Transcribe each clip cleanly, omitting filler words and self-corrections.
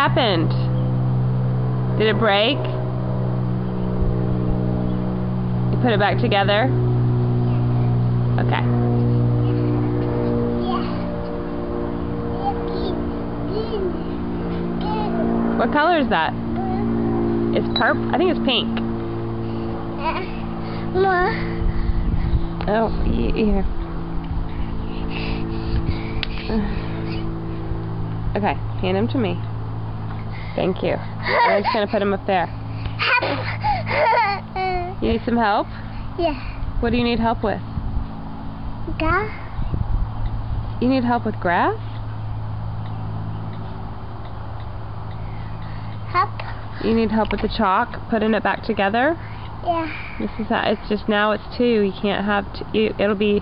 happened? Did it break? You put it back together? Okay. What color is that? It's purple. I think it's pink. Oh, here. Okay, hand him to me. Thank you. I'm just going to put him up there. You need some help? Yeah. What do you need help with? Grass? You need help with grass? Help? You need help with the chalk, putting it back together? Yeah. This is how, it's just now it's 2. You can't have it'll be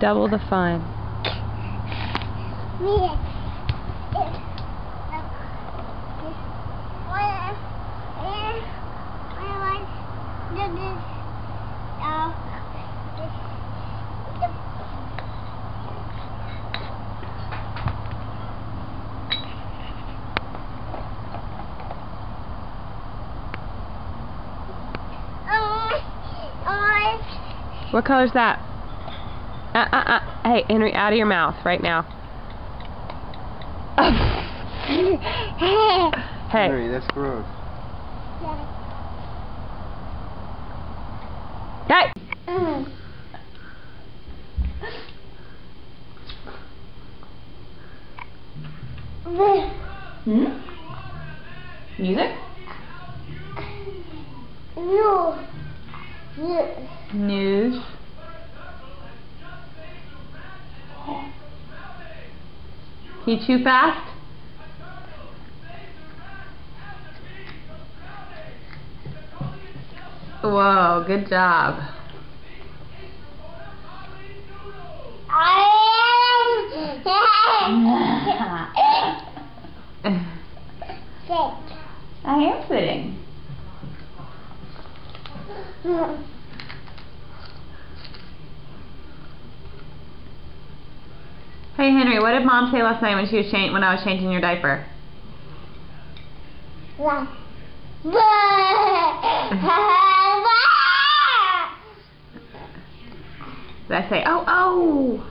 double the fun. What color's that? Hey, Henry, out of your mouth right now. Hey. Henry, that's gross. Hey! Music? No. News. You too fast? Whoa, good job. I am sitting. Hey Henry, what did Mom say last night when when I was changing your diaper? Did I say, oh, oh?